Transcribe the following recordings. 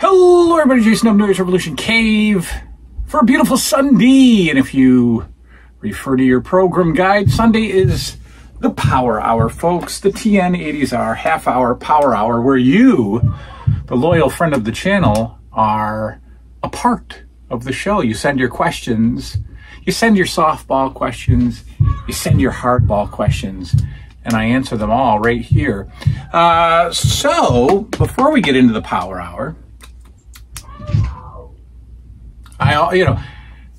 Hello everybody, Jason of Noise Revolution Cave for a beautiful Sunday. And if you refer to your program guide, Sunday is the Power Hour, folks. The TN80sR half-hour Power Hour, where you, the loyal friend of the channel, are a part of the show. You send your questions, you send your softball questions, you send your hardball questions, and I answer them all right here. So before we get into the Power Hour,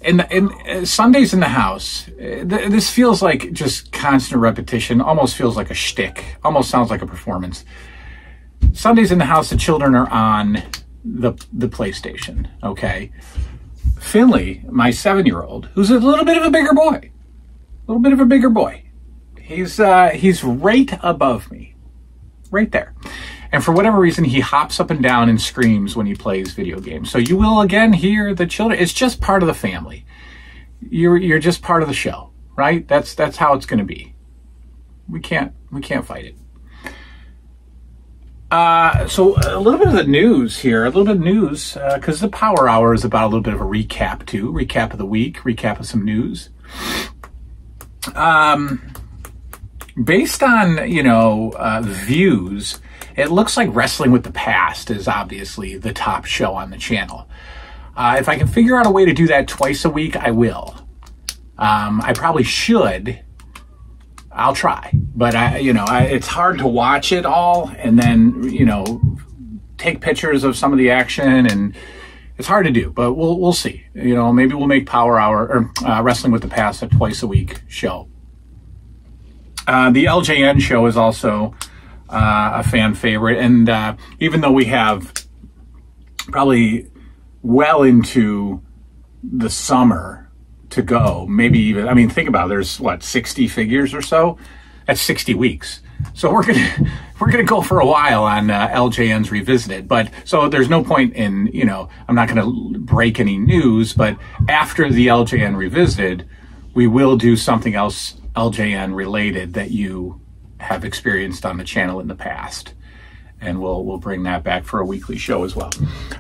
in Sundays in the house, this feels like just constant repetition, almost feels like a shtick, almost sounds like a performance. Sundays in the house, the children are on the PlayStation, okay? Finley, my 7-year-old, who's a little bit of a bigger boy, he's right above me, right there. And for whatever reason, he hops up and down and screams when he plays video games. So you will again hear the children. It's just part of the family. You're just part of the show, right? That's how it's going to be. We can't fight it. So a little bit of the news here, because the Power Hour is about a little bit of a recap too. Recap of the week, recap of some news. Based on, views, it looks like Wrestling with the Past is obviously the top show on the channel. If I can figure out a way to do that twice a week, I will. I probably should. I'll try. But, it's hard to watch it all and then, take pictures of some of the action, and it's hard to do. But we'll see. Maybe we'll make Power Hour or Wrestling with the Past a twice a week show. The LJN show is also a fan favorite, and even though we have probably well into the summer to go, maybe even, think about it, there's what, 60 figures or so? That's 60 weeks. So we're gonna go for a while on LJN's Revisited, but so there's no point in, I'm not gonna break any news, but after the LJN Revisited, we will do something else LJN related that you have experienced on the channel in the past, and we'll bring that back for a weekly show as well.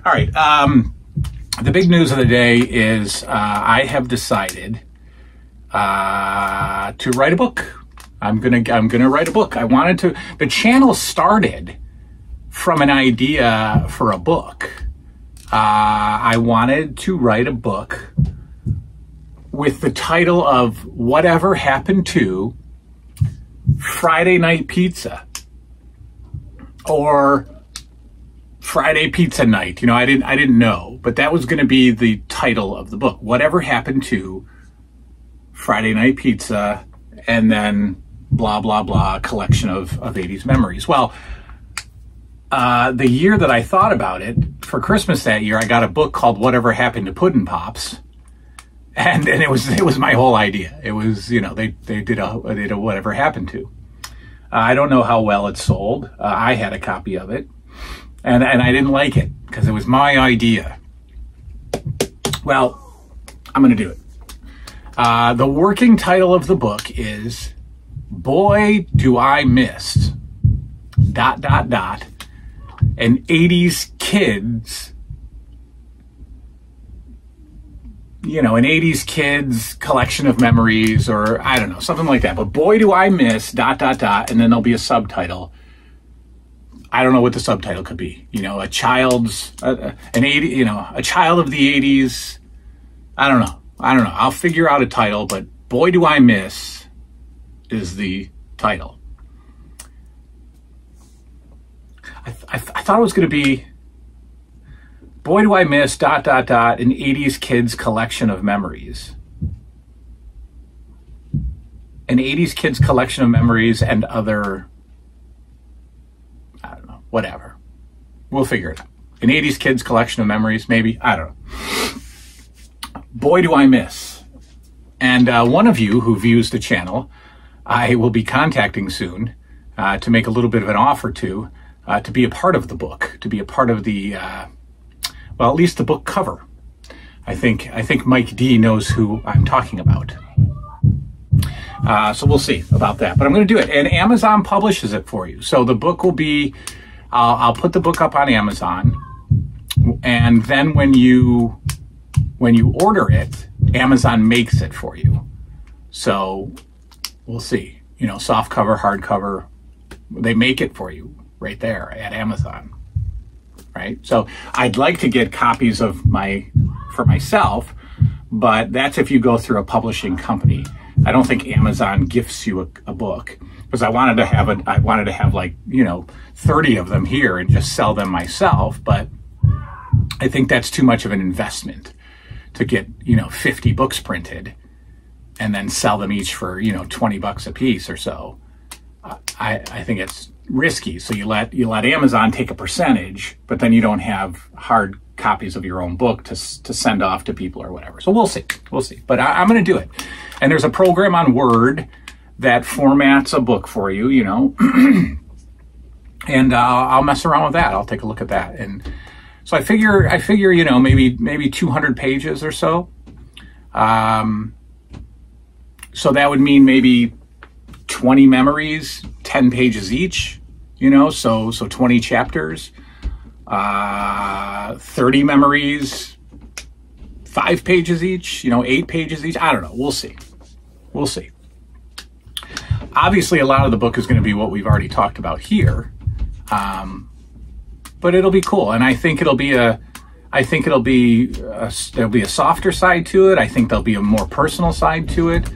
All right, the big news of the day is I have decided to write a book. I'm gonna write a book. I wanted to. The channel started from an idea for a book. I wanted to write a book with the title of Whatever Happened to Friday Night Pizza, or Friday Pizza Night. I didn't know, but that was going to be the title of the book. Whatever happened to Friday Night Pizza, and then blah blah blah, collection of 80s memories. Well, the year that I thought about it, for Christmas that year, I got a book called Whatever Happened to Puddin' Pops. And it was my whole idea. It was, they did a Whatever Happened to. I don't know how well it sold. I had a copy of it, and I didn't like it because it was my idea. Well, I'm going to do it. The working title of the book is Boy Do I Miss ... an 80s kids. An 80s kids collection of memories, or I don't know, something like that. But boy, do I miss ... and then there'll be a subtitle. I don't know what the subtitle could be. A child's, a child of the 80s. I don't know. I'll figure out a title, but Boy Do I Miss is the title. I thought it was going to be Boy Do I Miss ... an 80s kids collection of memories. An 80s kids collection of memories and other, I don't know, whatever. We'll figure it out. An 80s kids collection of memories, maybe? I don't know. Boy Do I Miss. And one of you who views the channel, I will be contacting soon to make a little bit of an offer to be a part of the book, to be a part of the... well, at least the book cover. I think Mike D knows who I'm talking about. So we'll see about that. But I'm going to do it. And Amazon publishes it for you. So the book will be, I'll put the book up on Amazon. And then when you order it, Amazon makes it for you. So we'll see. You know, soft cover, hardcover, they make it for you right there at Amazon, right? So I'd like to get copies of for myself, but that's if you go through a publishing company. I don't think Amazon gifts you a book, because I wanted to have like, you know, 30 of them here and just sell them myself. But I think that's too much of an investment to get, you know, 50 books printed and then sell them each for, you know, 20 bucks a piece or so. I think it's risky. So you let Amazon take a percentage, but then you don't have hard copies of your own book to send off to people or whatever. So we'll see. But I'm going to do it. And there's a program on Word that formats a book for you, you know, and I'll mess around with that. I'll take a look at that. And so I figure, you know, maybe 200 pages or so. So that would mean maybe 20 memories, 10 pages each, you know, so 20 chapters, 30 memories, 5 pages each, you know, 8 pages each. I don't know. We'll see. Obviously, a lot of the book is going to be what we've already talked about here, but it'll be cool, and I think there'll be a softer side to it. I think there'll be a more personal side to it.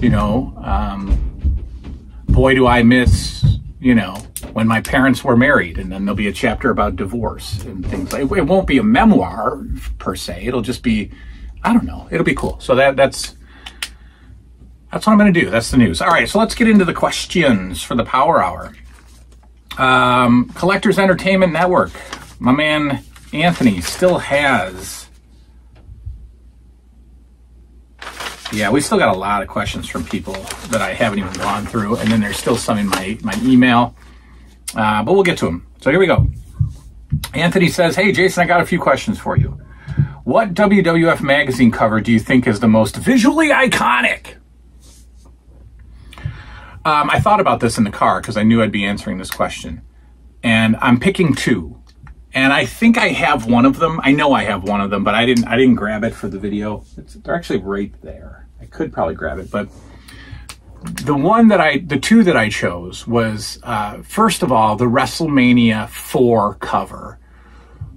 You know, boy, do I miss, you know, when my parents were married, and then there'll be a chapter about divorce and things like. It won't be a memoir per se. It'll just be, I don't know. It'll be cool. So that's what I'm going to do. That's the news. All right, so let's get into the questions for the Power Hour. Collectors Entertainment Network. My man Anthony still has... Yeah, we still got a lot of questions from people that I haven't even gone through, and then there's still some in my email, but we'll get to them. So here we go. Anthony says, hey, Jason, I got a few questions for you. What WWF magazine cover do you think is the most visually iconic? I thought about this in the car because I knew I'd be answering this question, and I'm picking two. And I think I have one of them. I know I have one of them, but I didn't grab it for the video. They're actually right there. I could probably grab it, but the two that I chose was, first of all, the WrestleMania 4 cover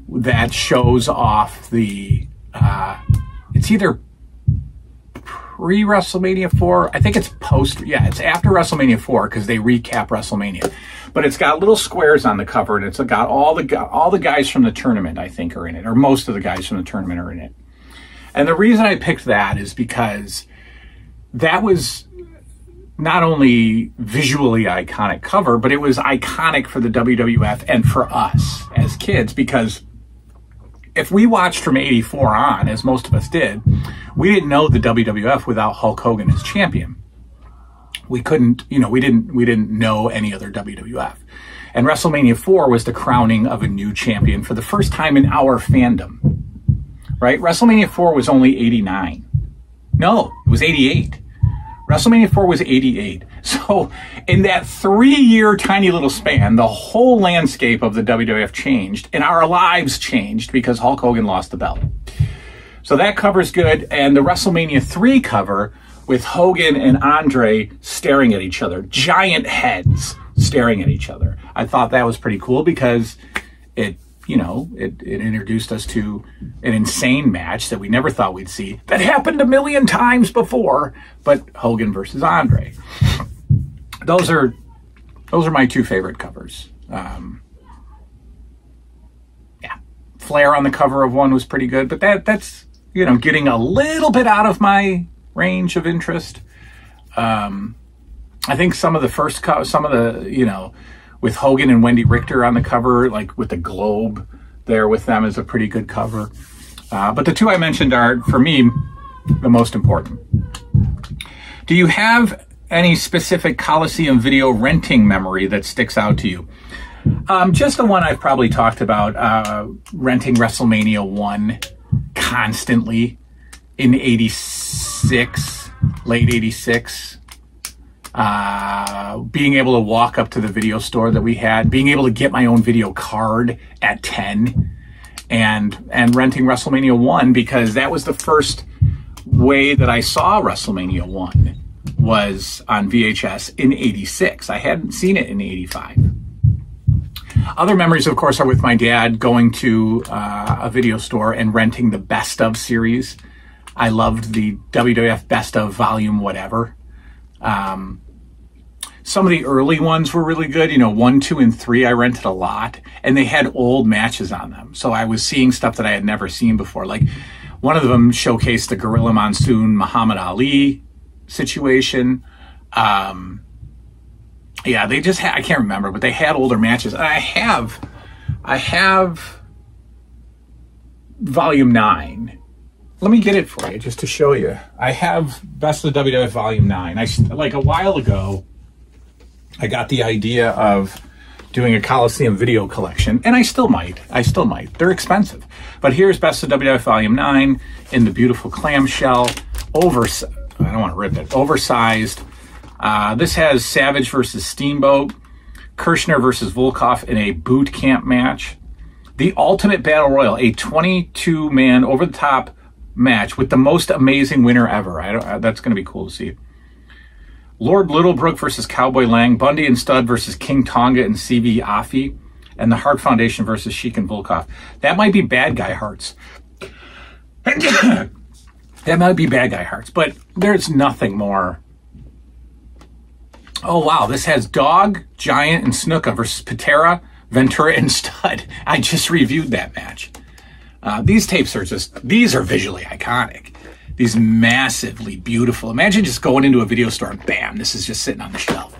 that shows off the, it's either pre-WrestleMania 4. I think it's post. Yeah, it's after WrestleMania 4 because they recap WrestleMania. But it's got little squares on the cover, and it's got all the guys from the tournament, I think, are in it, or most of the guys from the tournament are in it. And the reason I picked that is because that was not only visually iconic cover, but it was iconic for the WWF and for us as kids, because if we watched from '84 on, as most of us did, we didn't know the WWF without Hulk Hogan as champion. We couldn't, you know, we didn't know any other WWF. And WrestleMania 4 was the crowning of a new champion for the first time in our fandom, right? WrestleMania 4 was only 89. No, it was 88. WrestleMania 4 was 88. So in that 3-year tiny little span, the whole landscape of the WWF changed, and our lives changed because Hulk Hogan lost the belt. So that cover's good. And the WrestleMania 3 cover with Hogan and Andre staring at each other, giant heads staring at each other. I thought that was pretty cool because it introduced us to an insane match that we never thought we'd see, that happened a million times before, but Hogan versus Andre. Those are my two favorite covers. Yeah, Flair on the cover of one was pretty good, but that's getting a little bit out of my range of interest. I think some of the with Hogan and Wendy Richter on the cover, like with the globe there with them, is a pretty good cover. But the two I mentioned are, for me, the most important. Do you have any specific Coliseum video renting memory that sticks out to you? Just the one I've probably talked about, renting WrestleMania 1 constantly in '86, late '86. Being able to walk up to the video store that we had, being able to get my own video card at 10 and renting WrestleMania 1, because that was the first way that I saw WrestleMania 1 was on VHS in '86. I hadn't seen it in '85. Other memories, of course, are with my dad going to a video store and renting the Best Of series. I loved the WWF Best Of Volume whatever. Some of the early ones were really good. You know, 1, 2, and 3 I rented a lot. And they had old matches on them. So I was seeing stuff that I had never seen before. Like, one of them showcased the Gorilla Monsoon Muhammad Ali situation. Yeah, they just had, I can't remember, but they had older matches. And I have Volume 9. Let me get it for you just to show you. I have Best of the WWF Volume 9. Like a while ago, I got the idea of doing a Coliseum video collection, and I still might. They're expensive. But here's Best of WWF Volume 9 in the beautiful clamshell, I don't want to rip it, oversized. This has Savage versus Steamboat, Kirshner versus Volkov in a boot camp match, the Ultimate Battle Royal, a 22-man over-the-top match with the most amazing winner ever. That's going to be cool to see. Lord Littlebrook versus Cowboy Lang, Bundy and Studd versus King Tonga and CV Afi, and the Hart Foundation versus Sheik and Volkov. That might be bad guy hearts. That might be bad guy hearts, but there's nothing more. Oh, wow. This has Dog, Giant, and Snuka versus Patera, Ventura, and Studd. I just reviewed that match. These tapes are these are visually iconic. These massively beautiful. Imagine just going into a video store and bam, this is just sitting on the shelf.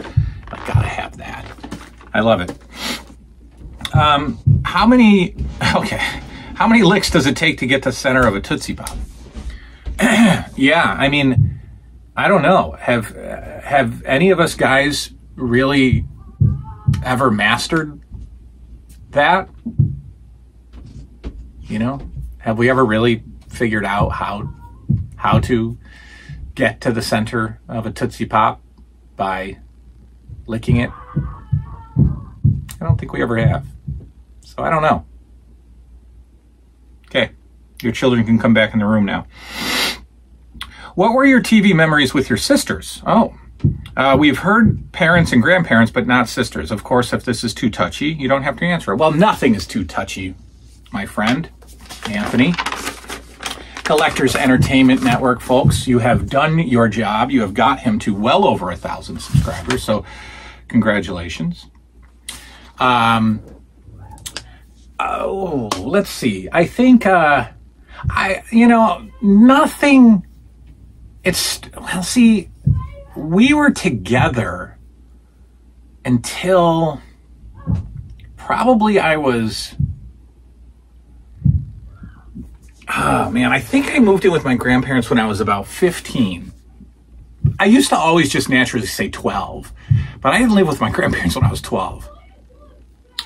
I gotta have that. I love it. How many licks does it take to get to the center of a Tootsie Pop? Yeah, I mean, I don't know. Have any of us guys really ever mastered that? You know, have we ever really figured out how to get to the center of a Tootsie Pop by licking it? I don't think we ever have. So I don't know. Okay, your children can come back in the room now. What were your TV memories with your sisters? Oh, we've heard parents and grandparents, but not sisters. Of course, if this is too touchy, you don't have to answer it. Well, nothing is too touchy, my friend, Anthony. Collectors Entertainment Network, folks, you have done your job. You have got him to well over 1,000 subscribers, so congratulations. Oh, let's see. I think, nothing. Well, see, we were together until probably I was, oh man, I think I moved in with my grandparents when I was about 15. I used to always just naturally say 12, but I didn't live with my grandparents when I was 12.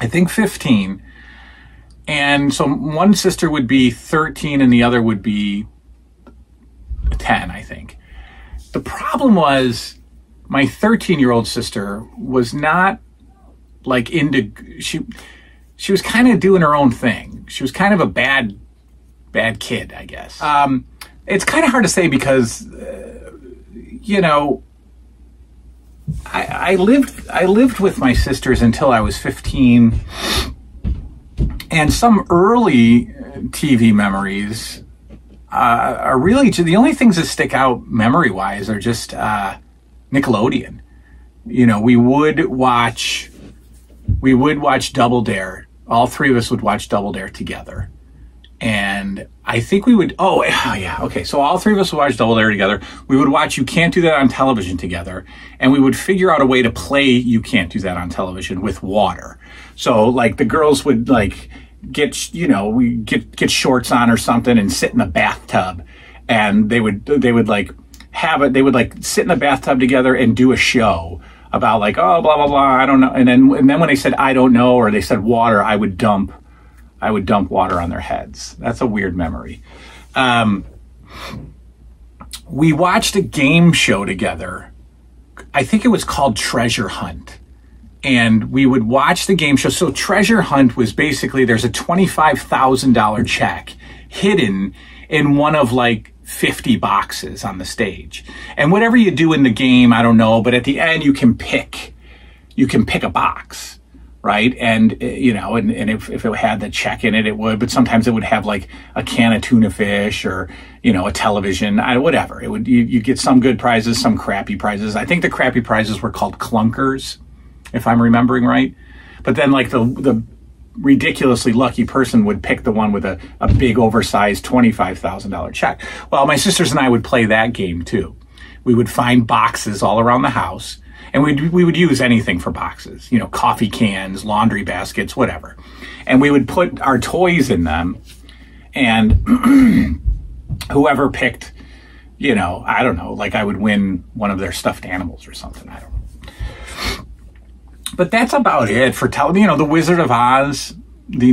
I think 15. And so one sister would be 13 and the other would be 10, I think. The problem was my 13-year-old sister was not like she was kind of doing her own thing. She was kind of a bad kid, I guess. It's kind of hard to say because, I lived with my sisters until I was 15, and some early TV memories are really the only things that stick out memory-wise are just Nickelodeon. You know, we would watch Double Dare. All three of us would watch Double Dare together. And I think we would, oh yeah, okay. So all three of us would watch Double Dare together. We would watch You Can't Do That on Television together. And we would figure out a way to play You Can't Do That on Television with water. So like the girls would like get shorts on or something and sit in the bathtub. And they would like sit in the bathtub together and do a show about like, oh, blah, blah, blah, I don't know. And then when they said, I don't know, or they said water, I would dump water on their heads. That's a weird memory. We watched a game show together. I think it was called Treasure Hunt. and we would watch the game show. So Treasure Hunt was basically, there's a $25,000 check hidden in one of like 50 boxes on the stage. And whatever you do in the game, I don't know, but at the end you can pick a box, right? And you know, and if it had the check in it, it would, but sometimes it would have like a can of tuna fish or, you know, a television, whatever. It would, you get some good prizes, some crappy prizes. I think the crappy prizes were called clunkers, if I'm remembering right. But then like the ridiculously lucky person would pick the one with a big oversized $25,000 check. Well, my sisters and I would play that game too. We would find boxes all around the house, and we would use anything for boxes, you know, coffee cans, laundry baskets, whatever. And we would put our toys in them, and whoever picked, you know, I don't know, like I would win one of their stuffed animals or something. I don't know. But that's about it for you know, the Wizard of Oz, the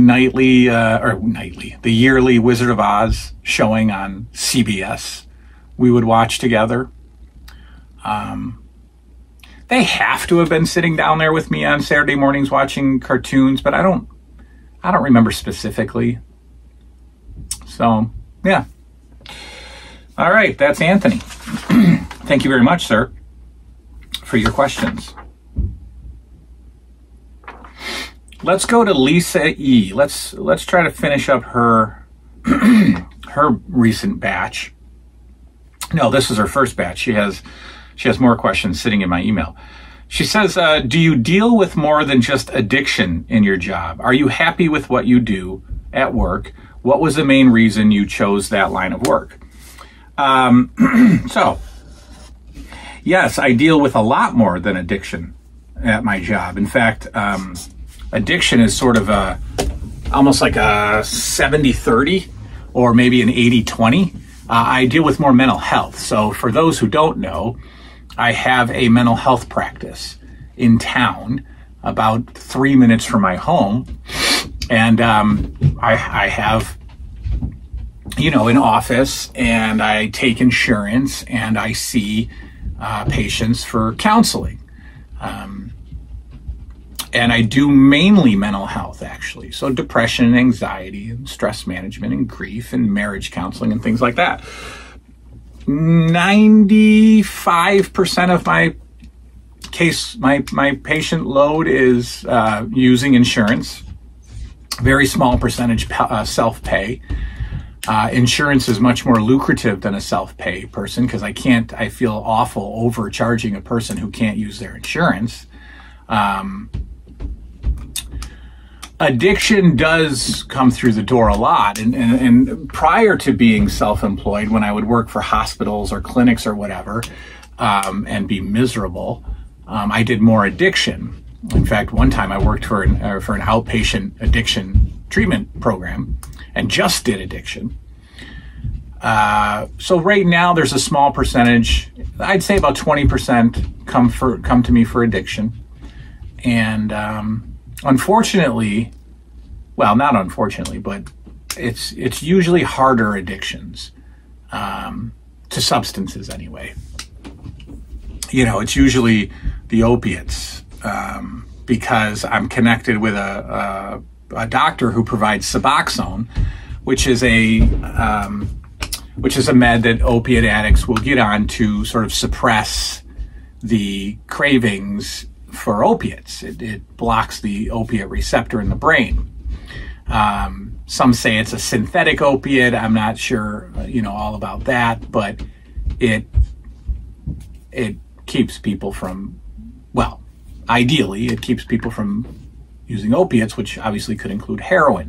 the yearly Wizard of Oz showing on CBS. We would watch together. They have to have been sitting down there with me on Saturday mornings watching cartoons, but I don't remember specifically. So, yeah. All right, that's Anthony. Thank you very much, sir, for your questions. Let's go to Lisa E. Let's try to finish up her her recent batch. No, this is her first batch. She has more questions sitting in my email. She says, do you deal with more than just addiction in your job? Are you happy with what you do at work? What was the main reason you chose that line of work? So, yes, I deal with a lot more than addiction at my job. In fact, addiction is sort of almost like a 70-30 or maybe an 80-20. I deal with more mental health. So for those who don't know, I have a mental health practice in town about 3 minutes from my home. And I have, you know, an office, and I take insurance, and I see patients for counseling. And I do mainly mental health, actually. So depression and anxiety and stress management and grief and marriage counseling and things like that. 95% of my case, my patient load is using insurance. Very small percentage self-pay. Insurance is much more lucrative than a self-pay person, because I feel awful overcharging a person who can't use their insurance. Addiction does come through the door a lot. And prior to being self-employed, when I would work for hospitals or clinics or whatever, and be miserable, I did more addiction. In fact, one time I worked for an outpatient addiction treatment program and just did addiction. So right now there's a small percentage, I'd say about 20% come to me for addiction. And unfortunately, well, not unfortunately, but it's usually harder addictions, to substances anyway. You know, it's usually the opiates, because I'm connected with a doctor who provides Suboxone, which is a med that opiate addicts will get on to sort of suppress the cravings for opiates. It blocks the opiate receptor in the brain. Some say it's a synthetic opiate. I'm not sure, you know, all about that, but it keeps people from, well, ideally, it keeps people from using opiates, which obviously could include heroin.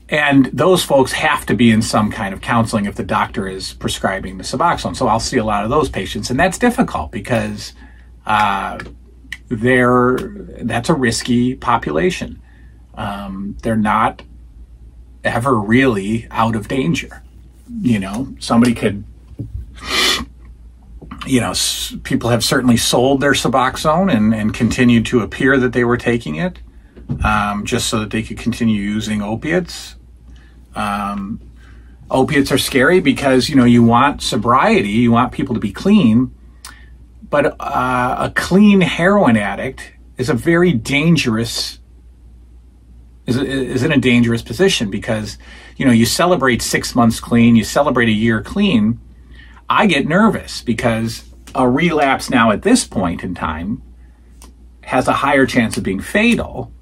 And those folks have to be in some kind of counseling if the doctor is prescribing the Suboxone. So I'll see a lot of those patients, and that's difficult because that's a risky population. They're not ever really out of danger. You know, somebody could, you know, people have certainly sold their Suboxone and continued to appear that they were taking it, just so that they could continue using opiates. Opiates are scary because, you know, you want sobriety, you want people to be clean, But a clean heroin addict is a very dangerous, is in a dangerous position because, you know, you celebrate 6 months clean, you celebrate a year clean. I get nervous because a relapse now at this point in time has a higher chance of being fatal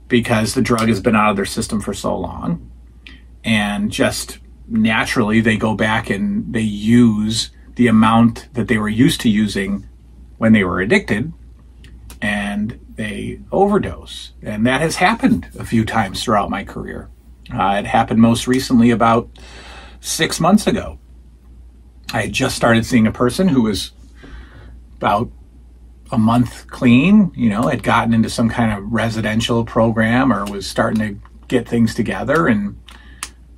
because the drug has been out of their system for so long. And just naturally, they go back and they use the amount that they were used to using when they were addicted, and they overdose. And that has happened a few times throughout my career. It happened most recently about 6 months ago. I had just started seeing a person who was about a month clean, you know, had gotten into some kind of residential program or was starting to get things together, and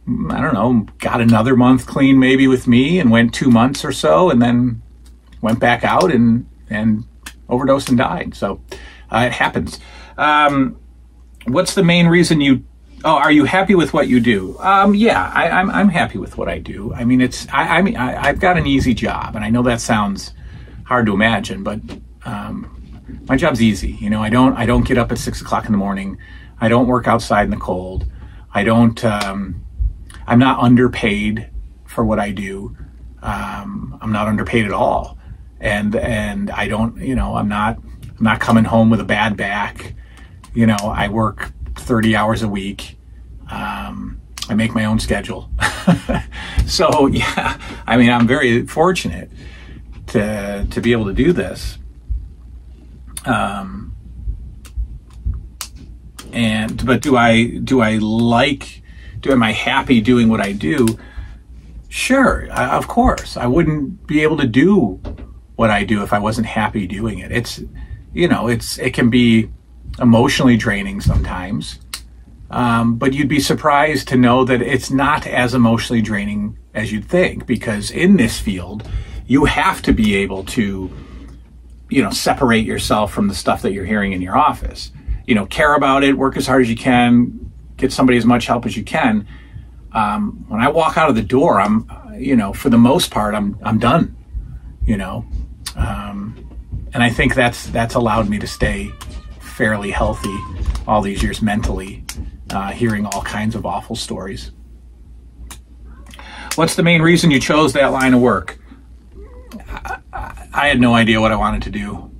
I don't know, got another month clean maybe with me and went 2 months or so and then went back out and overdosed and died. So it happens. What's the main reason are you happy with what you do? Yeah, I'm happy with what I do. I mean, I've got an easy job, and I know that sounds hard to imagine, but my job's easy. You know, I don't get up at 6 o'clock in the morning. I don't work outside in the cold. I'm not underpaid for what I do. I'm not underpaid at all. And I don't, you know, I'm not coming home with a bad back. You know, I work 30 hours a week. I make my own schedule. So yeah, I mean, I'm very fortunate to be able to do this. But am I happy doing what I do? Sure, of course. I wouldn't be able to do what I do if I wasn't happy doing it. It can be emotionally draining sometimes. But you'd be surprised to know that it's not as emotionally draining as you'd think, because in this field, you have to be able to, you know, separate yourself from the stuff that you're hearing in your office. You know, care about it, work as hard as you can, get somebody as much help as you can. When I walk out of the door, I'm, you know, for the most part, I'm done, you know. And I think that's allowed me to stay fairly healthy all these years mentally, hearing all kinds of awful stories. What's the main reason you chose that line of work? I had no idea what I wanted to do.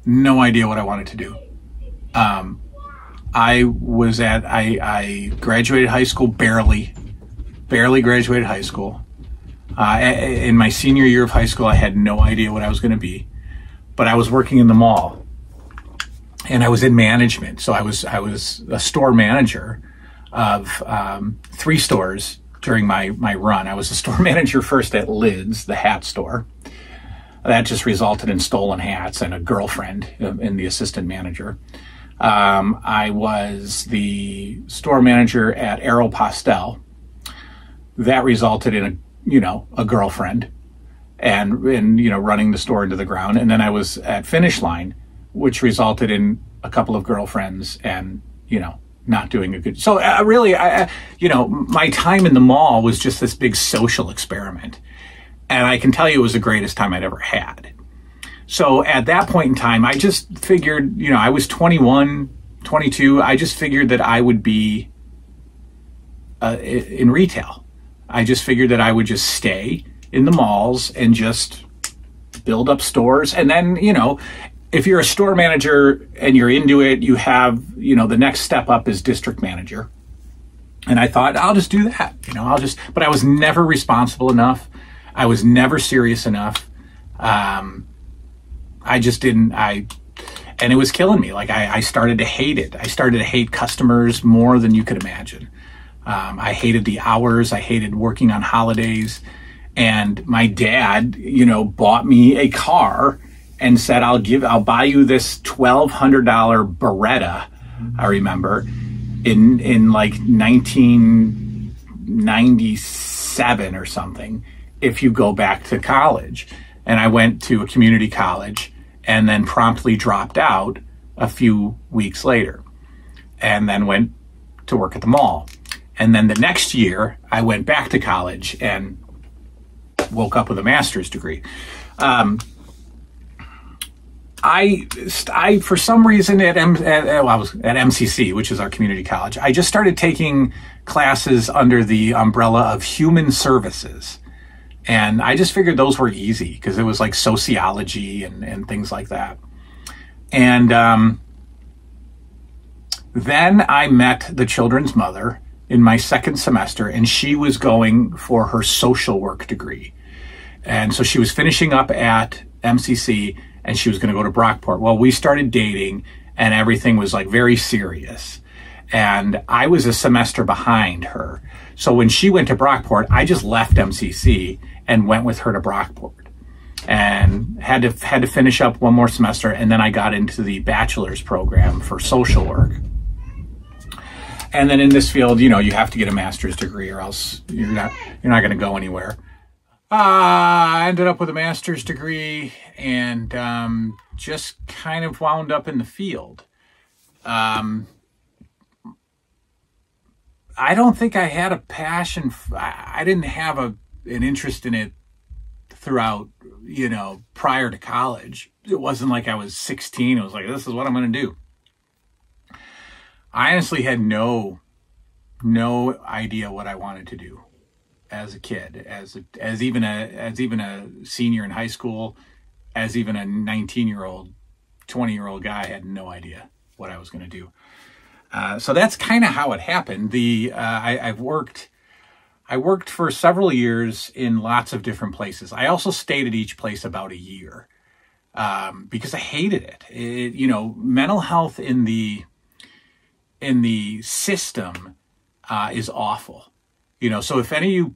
No idea what I wanted to do. I graduated high school, barely graduated high school. In my senior year of high school, I had no idea what I was going to be, but I was working in the mall and I was in management. So I was a store manager of 3 stores during my run. I was a store manager first at Lids, the hat store. That just resulted in stolen hats and a girlfriend in the assistant manager. I was the store manager at Aeropostale. That resulted in a girlfriend and running the store into the ground. And then I was at Finish Line, which resulted in a couple of girlfriends and, not doing a good. So my time in the mall was just this big social experiment. And I can tell you it was the greatest time I'd ever had. So at that point in time, I just figured, I was 21, 22. I just figured that I would be in retail. I just figured that I would just stay in the malls and just build up stores. And then, if you're a store manager and you're into it, you have, the next step up is district manager. And I thought, I'll just do that. But I was never responsible enough. I was never serious enough. I just didn't, and it was killing me. Like I started to hate it. I started to hate customers more than you could imagine. I hated the hours. I hated working on holidays. And my dad, bought me a car and said, I'll buy you this $1,200 Beretta. I remember in like 1997 or something, if you go back to college. And I went to a community college and then promptly dropped out a few weeks later and then went to work at the mall. And then the next year I went back to college and woke up with a master's degree. I for some reason I was at MCC, which is our community college. I just started taking classes under the umbrella of human services, and I just figured those were easy because it was like sociology and things like that. And then I met the children's mother in my second semester, and she was going for her social work degree, and so she was finishing up at MCC. And she was going to go to Brockport. Well, we started dating and everything was like very serious. And I was a semester behind her. So when she went to Brockport, I just left MCC and went with her to Brockport and had to finish up one more semester. And then I got into the bachelor's program for social work. And then in this field, you know, you have to get a master's degree or else you're not going to go anywhere. I ended up with a master's degree and just kind of wound up in the field. I don't think I had a passion. I didn't have an interest in it throughout, you know, prior to college. It wasn't like I was 16. It was like, this is what I'm going to do. I honestly had no idea what I wanted to do as a kid, as even a senior in high school, as even a 19-year-old, 20-year-old guy, I had no idea what I was going to do. So that's kind of how it happened. I worked for several years in lots of different places. I also stayed at each place about a year because I hated it. You know, mental health in the system is awful. You know, so if any of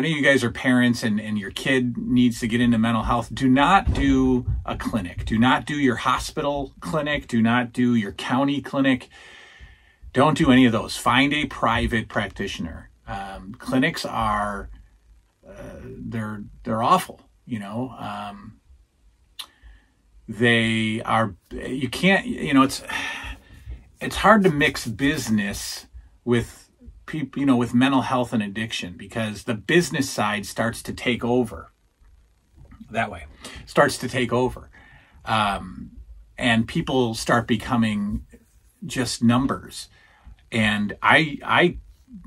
you guys are parents and your kid needs to get into mental health, do not do a clinic. Do not do your hospital clinic. Do not do your county clinic. Don't do any of those. Find a private practitioner. Clinics are, they're awful, you know. They are, you can't, you know, it's hard to mix business with people, you know, with mental health and addiction, because the business side starts to take over and people start becoming just numbers. And I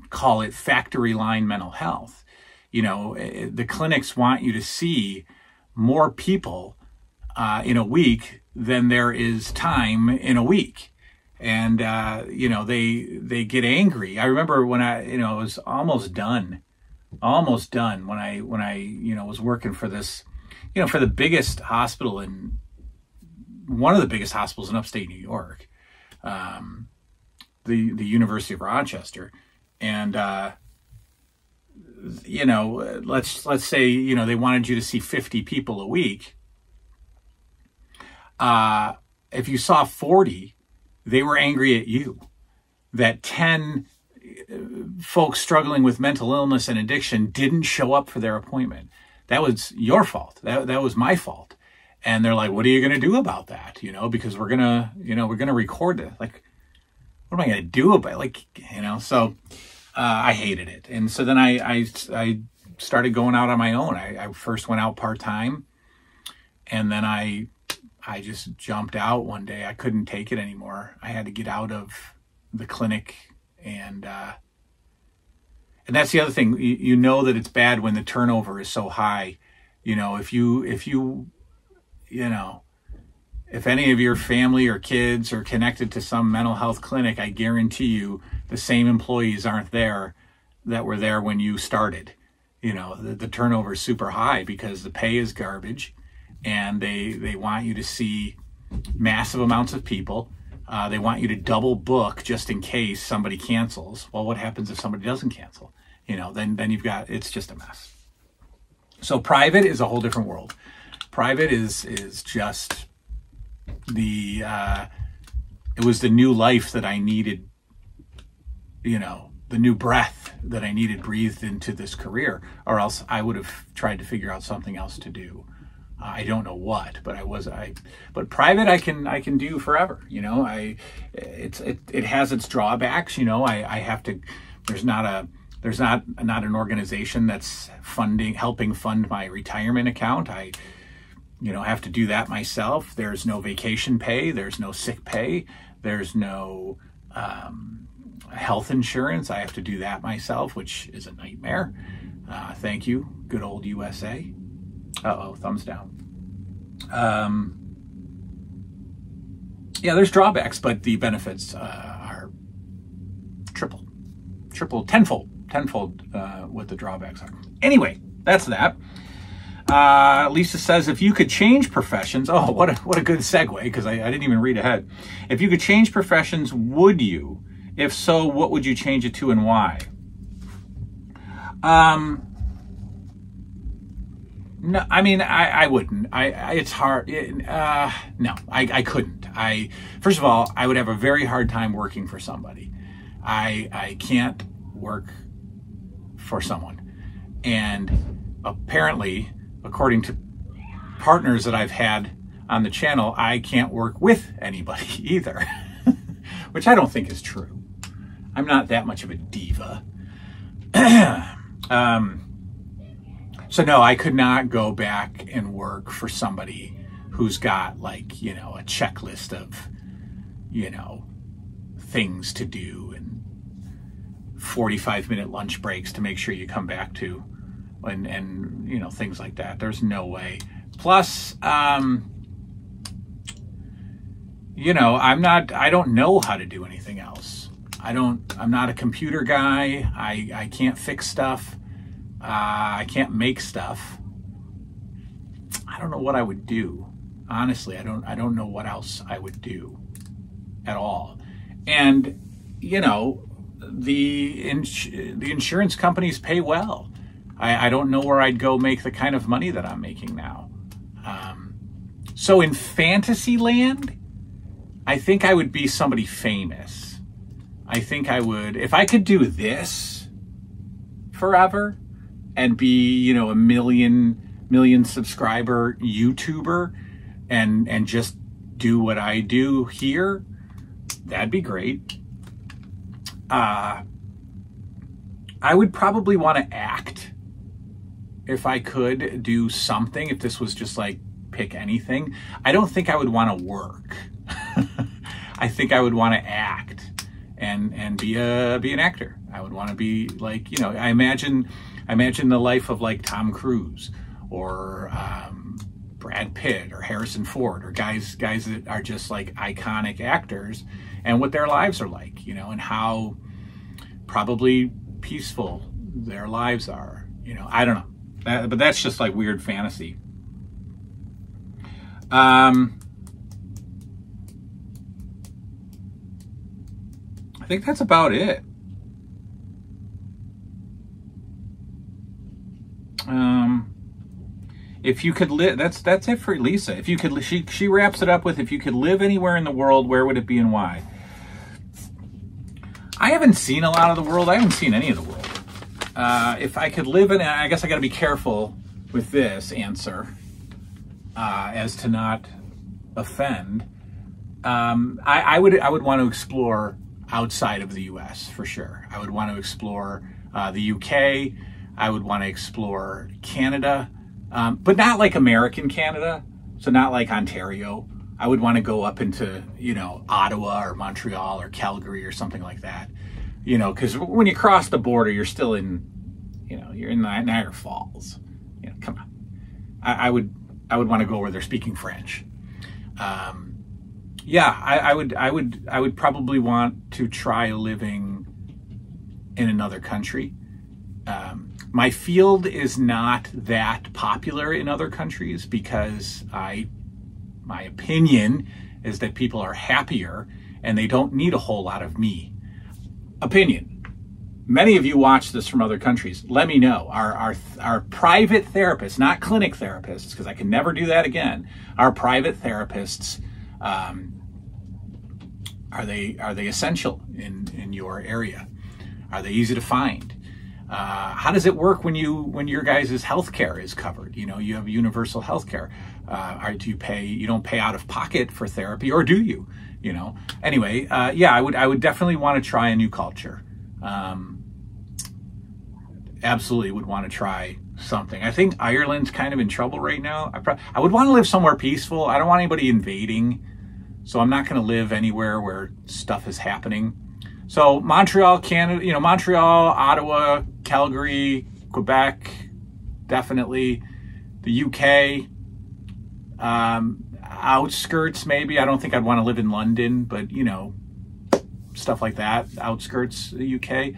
call it factory line mental health. You know, the clinics want you to see more people in a week than there is time in a week. And, you know, they get angry. I remember when it was almost done when I, you know, was working for this, you know, for the biggest hospital one of the biggest hospitals in upstate New York, the University of Rochester. And, you know, let's say, you know, they wanted you to see 50 people a week. If you saw 40, they were angry at you that 10 folks struggling with mental illness and addiction didn't show up for their appointment. That was your fault. That was my fault. And they're like, what are you going to do about that? You know, because we're going to record it. Like, what am I going to do about it? Like, you know, so I hated it. And so then I started going out on my own. I first went out part-time, and then I just jumped out one day. I couldn't take it anymore. I had to get out of the clinic, and that's the other thing. You know that it's bad when the turnover is so high. You know, if any of your family or kids are connected to some mental health clinic, I guarantee you the same employees aren't there that were there when you started. You know, the turnover is super high because the pay is garbage. And they want you to see massive amounts of people. They want you to double book just in case somebody cancels. Well, what happens if somebody doesn't cancel? You know, then it's just a mess. So private is a whole different world. Private is just it was the new life that I needed, you know, the new breath that I needed breathed into this career, or else I would have tried to figure out something else to do. I don't know what, but but private I can do forever. You know, it has its drawbacks. You know, I have to, there's not an organization that's helping fund my retirement account. you know, have to do that myself. There's no vacation pay. There's no sick pay. There's no health insurance. I have to do that myself, which is a nightmare. Thank you, good old USA. Uh-oh, thumbs down. Yeah, there's drawbacks, but the benefits are tenfold what the drawbacks are. Anyway, that's that. Lisa says, if you could change professions, oh, what a good segue, because I didn't even read ahead. If you could change professions, would you? If so, what would you change it to and why? No, I mean, I wouldn't. It's hard. No, I couldn't. First of all, I would have a very hard time working for somebody. I can't work for someone. And apparently, according to partners that I've had on the channel, I can't work with anybody either, which I don't think is true. I'm not that much of a diva. So no, I could not go back and work for somebody who's got, like, you know, a checklist of, you know, things to do and 45-minute lunch breaks to make sure you come back to, and you know, things like that. There's no way. Plus, you know, I don't know how to do anything else. I'm not a computer guy. I can't fix stuff. I can't make stuff. I don't know what I would do. Honestly, I don't know what else I would do at all. And, you know, the insurance companies pay well. I don't know where I'd go make the kind of money that I'm making now. So in fantasy land, I think I would be somebody famous. I think I would, if I could do this forever and be, you know, a million subscriber YouTuber and just do what I do here, that'd be great. I would probably want to act if I could do something, if this was just like pick anything. I don't think I would want to work. I think I would want to act and be an actor. I would want to be like, you know, I imagine the life of like Tom Cruise or Brad Pitt or Harrison Ford or guys that are just like iconic actors, and what their lives are like, you know, and how probably peaceful their lives are. You know, I don't know, but that's just like weird fantasy. I think that's about it. If you could live, that's it for Lisa. If you could, she wraps it up with, if you could live anywhere in the world, where would it be and why? I haven't seen a lot of the world. I haven't seen any of the world. If I could live in, I guess I got to be careful with this answer, as to not offend. I would want to explore outside of the U.S. for sure. I would want to explore the U.K. I would want to explore Canada, but not like American Canada, so not like Ontario. I would want to go up into, you know, Ottawa or Montreal or Calgary or something like that, you know, because when you cross the border, you're still in, you know, you're in Niagara Falls. You know, come on. I would want to go where they're speaking French. Yeah, I would probably want to try living in another country. My field is not that popular in other countries because my opinion is that people are happier and they don't need a whole lot of me. Opinion. Many of you watch this from other countries. Let me know. Our private therapists, not clinic therapists, because I can never do that again. Our private therapists, are they essential in your area? Are they easy to find? How does it work when your guys' health care is covered? You know, you have universal health care. You don't pay out of pocket for therapy, or do you? You know. Anyway, yeah, I would definitely want to try a new culture. Absolutely would want to try something. I think Ireland's kind of in trouble right now. I would want to live somewhere peaceful. I don't want anybody invading, so I'm not going to live anywhere where stuff is happening. So Montreal, Canada, you know, Montreal, Ottawa, Calgary, Quebec, definitely. The UK, outskirts maybe. I don't think I'd want to live in London, but you know, stuff like that. Outskirts, the UK.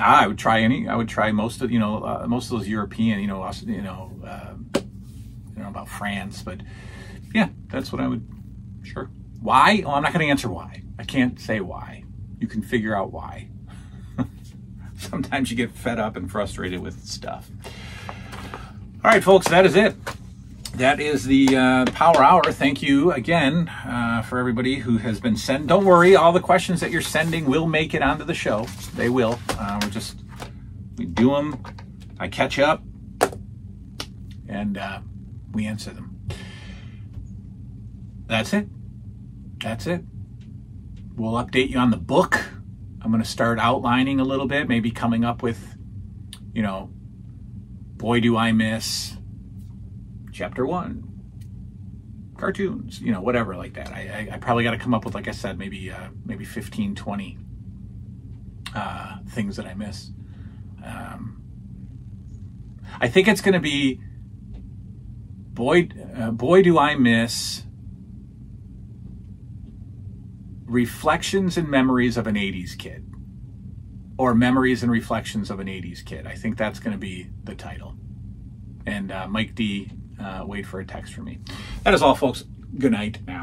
I would try most of, you know, most of those European, you know, about France, but yeah, that's what I would. Sure. Why? Oh, I'm not going to answer why. I can't say why. You can figure out why. Sometimes you get fed up and frustrated with stuff. All right, folks, that is it. That is the Power Hour. Thank you again for everybody who has been sent. Don't worry, all the questions that you're sending will make it onto the show. They will. We do them. I catch up, and we answer them. That's it. That's it. We'll update you on the book. I'm going to start outlining a little bit, maybe coming up with, you know, Boy Do I Miss Chapter 1, cartoons, you know, whatever like that. I probably got to come up with, like I said, maybe 15, 20 things that I miss. I think it's going to be Boy Do I Miss Reflections and Memories of an 80s Kid, or Memories and Reflections of an 80s Kid. I think that's going to be the title. And Mike D, wait for a text from me. That is all, folks. Good night now.